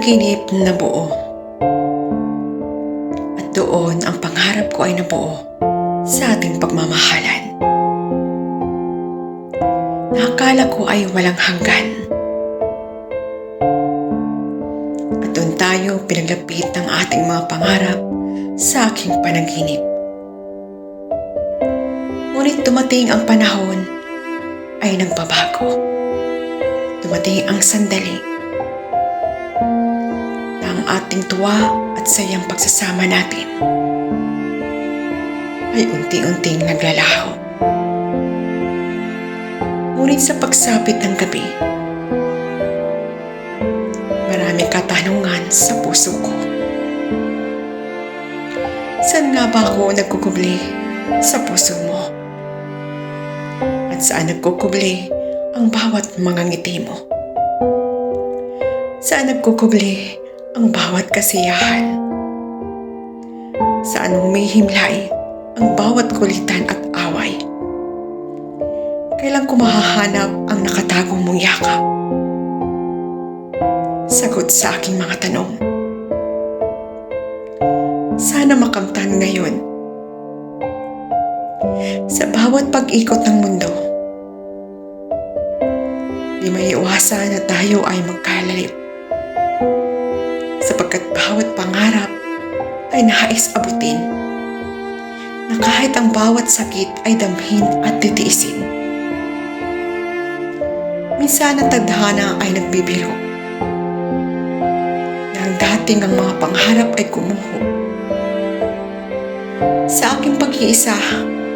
panaginip na buo. At doon ang pangarap ko ay nabuo sa ating pagmamahalan. Nakakala ko ay walang hanggan. At doon tayo pinaglapit ng ating mga pangarap sa aking panaginip. Ngunit dumating ang panahon ay nagbabago. Dumating ang sandali na ang ating tuwa at sayang pagsasama natin ay unti-unting naglalaho. Ngunit sa pagsapit ng gabi, maraming katanungan sa puso ko. Saan nga ba ako nagkukubli sa puso mo? At saan nagkukubli ang bawat mga ngiti mo? Saan nagkukubli ang bawat kasiyahan? Saan humihimlay ang bawat kulitan at away? Kailan ko mahahanap ang nakatagong mong yakap? Sagot sa aking mga tanong. Sana makamtan ngayon. Sa bawat pag-ikot ng mundo, di maiiwasan na tayo ay magkalalim. Sapagkat bawat pangarap ay nais abutin, na kahit ang bawat sakit ay damhin at titiisin. Minsan ang tadhana ay nagbibiro, na ang dating ang mga pangarap ay kumuho. Sa aking pag-iisa,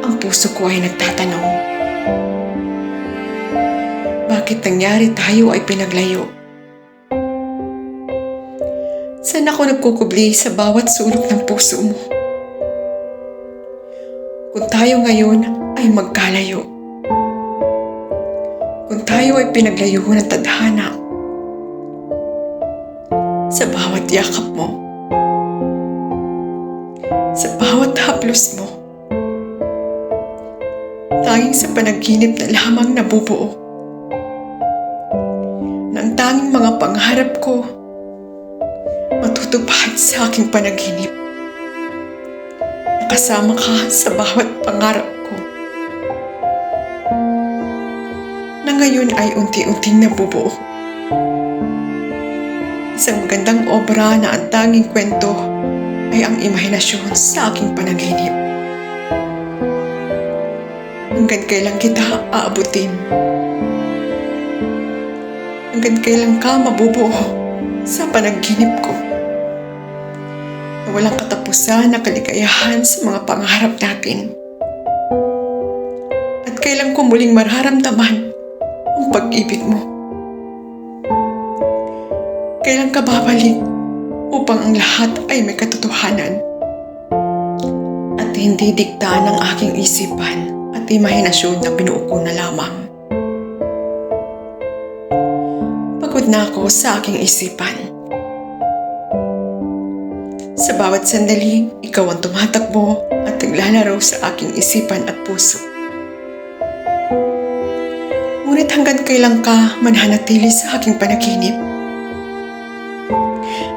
ang puso ko ay nagtatanong, bakit nangyari tayo ay pinaglayo? Saan ako nagkukubli sa bawat sulok ng puso mo? Kung tayo ngayon ay magkalayo, kung tayo ay pinaglayo ng tadhana, sa bawat yakap mo, sa bawat haplos mo, tanging sa panaginip na lamang nabubuo, ng tanging mga pangarap ko matutupad sa aking panaginip. Nakasama ka sa bawat pangarap ko, na ngayon ay unti-unting nabubuo. Isang magandang obra na ang tanging kwento ay ang imahinasyon sa aking panaginip. Hanggang kailan kita aabutin? Hanggang kailan ka mabubuo sa panaginip ko? Na walang katapusan na kaligayahan sa mga pangarap natin. At kailan ko muling mararamdaman ang pag-ibig mo? Kailan ka babalik upang ang lahat ay may katotohanan at hindi dikta ng aking isipan at imahinasyon na binuo ko na lamang? Pagod na ako sa aking isipan. Sa bawat sandali, ikaw ang tumatakbo at naglalaro sa aking isipan at puso. Ngunit hanggang kailan ka mananatili sa aking panaginip?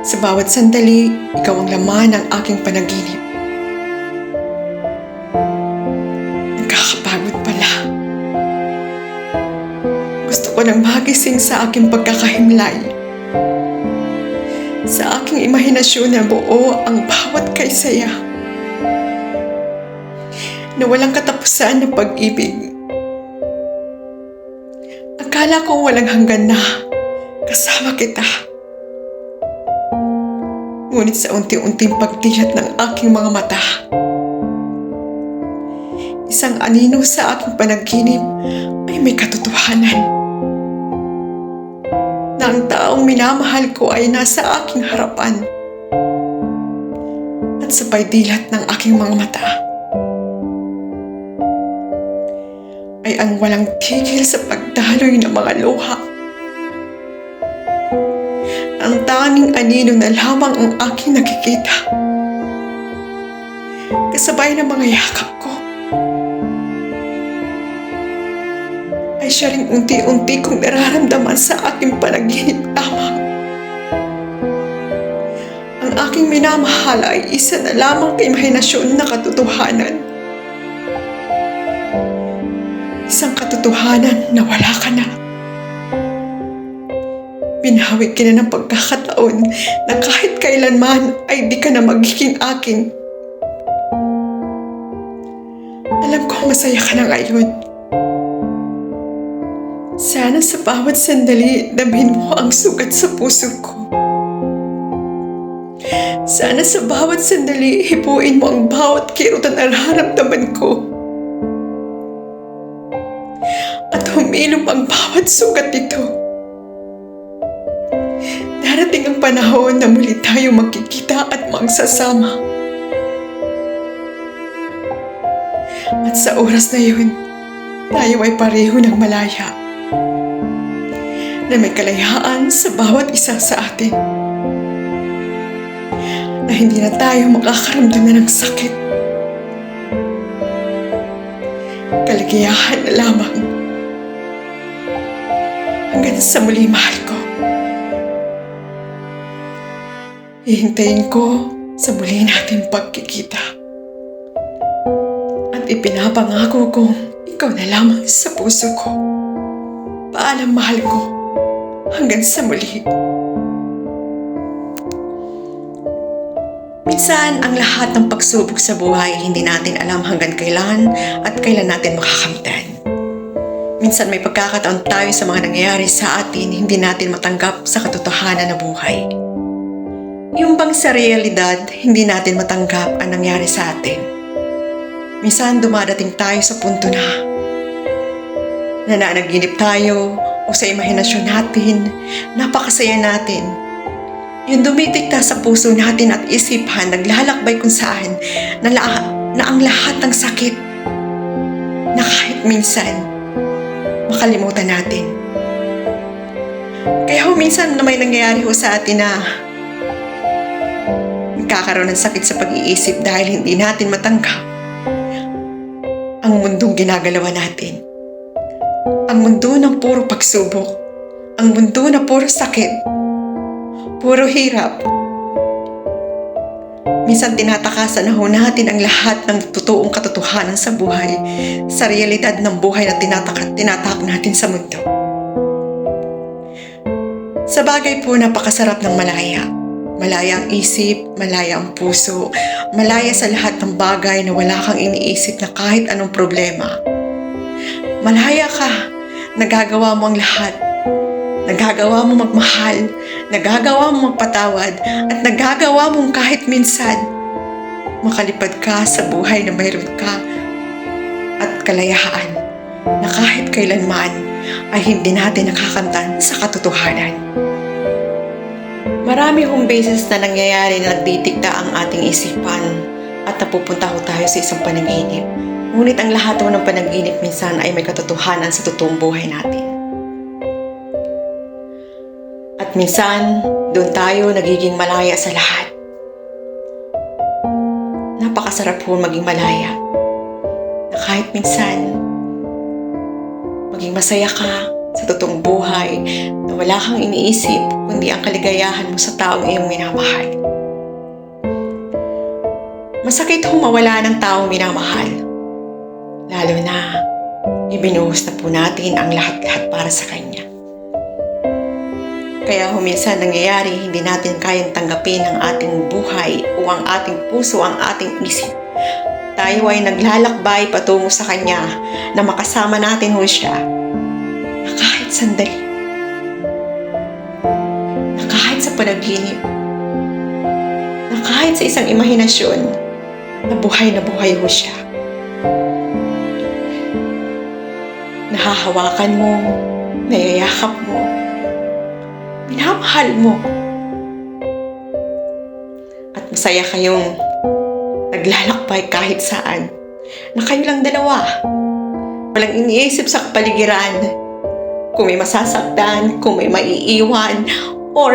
Sa bawat sandali, ikaw ang laman ng aking panaginip. Nagkakapagod pala. Gusto ko nang magising sa aking pagkakahimlay. Sa aking imahinasyon na buo ang bawat kaysaya. Na walang katapusan na pag-ibig. Akala ko walang hanggan na kasama kita. Ngunit sa unti-unting pagliyat ng aking mga mata, isang anino sa aking panaginip ay may katotohanan. Na ang taong minamahal ko ay nasa aking harapan at sabay dilat ng aking mga mata ay ang walang tigil sa pagdaloy ng mga luha. Ang tanging anino na lamang ang aking nakikita, kasabay ng mga yakap ko, ay siya ring unti-unti kong nararamdaman sa aking panaginip lamang. aking minamahal ay isa na lamang imahinasyon na katotohanan. Isang katotohanan na wala ka na. Binawi ka na ng pagkakataon na kahit kailanman ay di ka na magiging akin. Alam ko masaya ka na ngayon. Sana sa bawat sandali, damhin mo ang sugat sa puso ko. Sana sa bawat sandali, hipuin mo ang bawat kirot na nararamdaman ko. At humilom ang bawat sugat nito. Darating ang panahon na muli tayo magkikita at magsasama. At sa oras na yun, tayo ay pareho ng malaya. Na may kalayaan sa bawat isa sa atin. Na hindi na tayo makakaramdam na ng sakit. Kaligayahan na lamang. Hanggang sa muli, mahal ko. Hihintayin ko sa muli natin pagkikita. At ipinapangako kong ikaw na lamang sa puso ko. Paalam, mahal ko. Hanggang sa muli. Minsan, ang lahat ng pagsubok sa buhay, hindi natin alam hanggang kailan at kailan natin makakamtan. Minsan may pagkakataon tayo sa mga nangyayari sa atin, hindi natin matanggap sa katotohanan na buhay. Yung bang sa realidad, hindi natin matanggap ang nangyari sa atin. Minsan dumadating tayo sa punto na nananaginip tayo o sa imahinasyon natin, napakasaya natin. Yung dumitikta sa puso natin at isipan, naglalakbay kung saan na ang lahat ng sakit na kahit minsan makalimutan natin. Kaya minsan na may nangyayari sa atin na nagkakaroon ng sakit sa pag-iisip dahil hindi natin matanggap ang mundong ginagalawan natin. Ang mundo ng puro pagsubok. Ang mundo na puro sakit. Puro hirap. Minsan tinatakasan na natin ang lahat ng totoong katotohanan sa buhay, sa realidad ng buhay na tinatak natin sa mundo. Sa bagay po, napakasarap ng malaya. Malaya ang isip, malaya ang puso, malaya sa lahat ng bagay na wala kang iniisip na kahit anong problema. Malaya ka, nagagawa mo ang lahat. Nagagawa mo magmahal, nagagawa mo magpatawad, at nagagawa mong kahit minsan makalipad ka sa buhay na mayroon ka at kalayaan na kahit kailanman ay hindi natin nakakamtan sa katotohanan. Marami hong beses na nangyayari na nagtitikta ang ating isipan at napupunta ho tayo sa isang panaginip. Ngunit ang lahat ho ng panaginip minsan ay may katotohanan sa totoong buhay natin. At minsan, doon tayo nagiging malaya sa lahat. Napakasarap po maging malaya. Na kahit minsan, maging masaya ka sa totoong buhay na wala kang iniisip kundi ang kaligayahan mo sa taong iyong minamahal. Masakit hong mawala ng taong minamahal. Lalo na, ibinuhos na po natin ang lahat-lahat para sa kanya. Kaya minsan nangyayari, hindi natin kayang tanggapin ang ating buhay o ang ating puso, ang ating isip. Tayo ay naglalakbay patungo sa Kanya na makasama natin ho siya na kahit sandali, na kahit sa panaginip, na kahit sa isang imahinasyon, na buhay ho siya. Nahahawakan mo, nayayakap mo, minamahal mo. At masaya kayong naglalakbay kahit saan. Na kayo lang dalawa. Walang iniisip sa kapaligiran. Kung may masasaktan, kung may maiiwan, or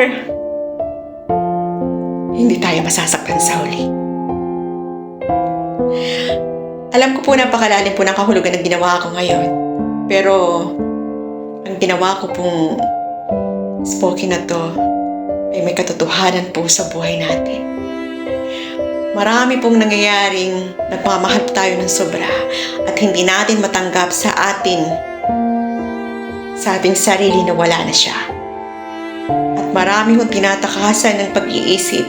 hindi tayo masasaktan sa huli. Alam ko po napakalalim po ng kahulugan na ginawa ko ngayon. Pero ang ginawa ko pong spoken na to ay may katotohanan po sa buhay natin. Marami pong nangyayaring nagmamahal tayo ng sobra at hindi natin matanggap sa ating sarili na wala na siya. At marami pong tinatakasan ng pag-iisip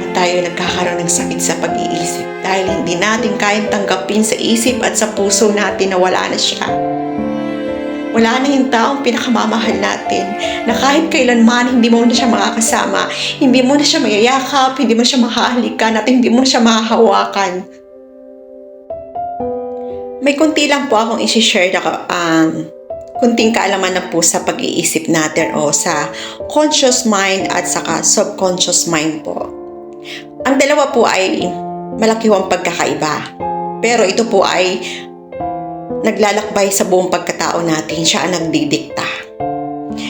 at tayo nagkakaroon ng sakit sa pag-iisip dahil hindi natin kayang tanggapin sa isip at sa puso natin na wala na siya. Wala na yung taong pinakamamahal natin na kahit kailanman hindi mo na siya makakasama, hindi mo na siya mayayakap, hindi mo na siya mahahalikan at hindi mo na siya mahahawakan. May kunti lang po akong isi-share na kunting kaalaman na po sa pag-iisip natin o sa conscious mind at saka subconscious mind po. Ang dalawa po ay malaki ang pagkakaiba. Pero ito po ay naglalakbay sa buong pagkatao natin. Siya ang nagdidikta.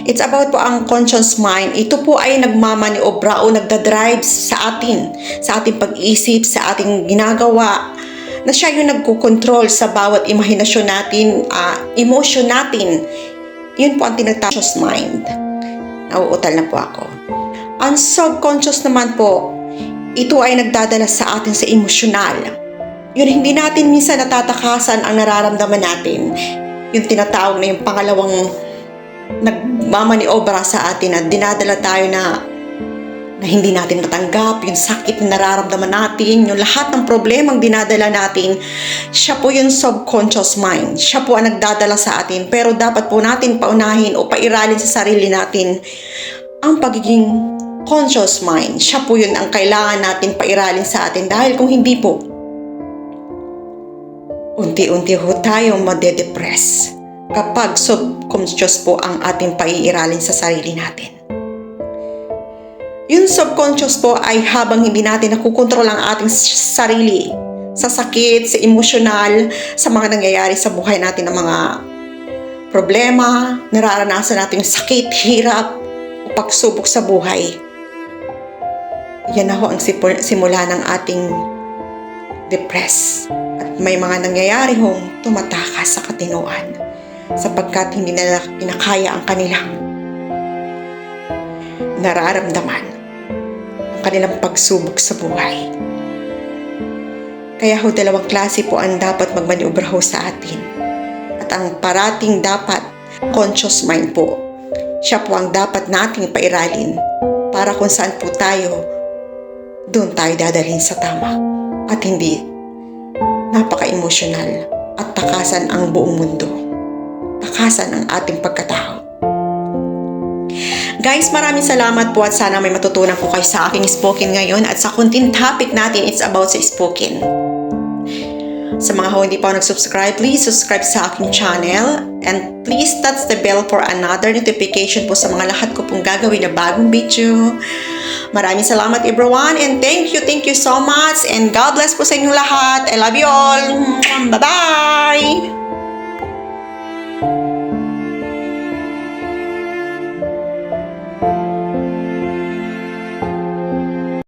It's about po ang conscious mind. Ito po ay nagmamaniobra o nagdadrive sa ating pag-isip, sa ating ginagawa, na siya yung nagkukontrol sa bawat imahinasyon natin, emotion natin. Yun po ang conscious mind. Nauutal na po ako. Ang subconscious naman po, ito ay nagdadala sa atin sa emosyonal. Yun, hindi natin minsan natatakasan ang nararamdaman natin. Yung tinatawag na yung pangalawang nagmamaniobra sa atin at dinadala tayo na hindi natin matanggap, yung sakit na nararamdaman natin, yung lahat ng problemang dinadala natin, siya po yung subconscious mind. Siya po ang nagdadala sa atin. Pero dapat po natin paunahin o pairalin sa sarili natin ang pagiging conscious mind. Siya po yun ang kailangan natin pairalin sa atin dahil kung hindi po, unti-unti ho tayo madedepress kapag subconscious po ang ating paiiralin sa sarili natin. Yung subconscious po ay habang hindi natin nakukontrol ang ating sarili sa sakit, sa emosyonal, sa mga nangyayari sa buhay natin ng mga problema, nararanasan natin yung sakit, hirap, o pagsubok sa buhay. Yan na ho ang simula ng ating depress. At may mga nangyayari hong tumatakas sa katinoan sapagkat hindi nila kinakaya ang kanilang nararamdaman, ang kanilang pagsubok sa buhay. Kaya ho dalawang klase po ang dapat magmaniobra ho sa atin. At ang parating dapat conscious mind po, siya po ang dapat nating pairalin para kung saan po tayo, doon tayo dadalhin sa tama at hindi napaka-emotional at takasan ang buong mundo. Takasan ang ating pagkatao. Guys, maraming salamat po at sana may matutunan po kayo sa aking spoken ngayon at sa kunting topic natin, it's about sa spoken. Sa mga hindi pa nag-subscribe, please subscribe sa aking channel and please touch the bell for another notification po sa mga lahat ko pong gagawin na bagong video. Maraming salamat everyone and thank you so much and God bless po sa inyong lahat. I love you all. Bye-bye!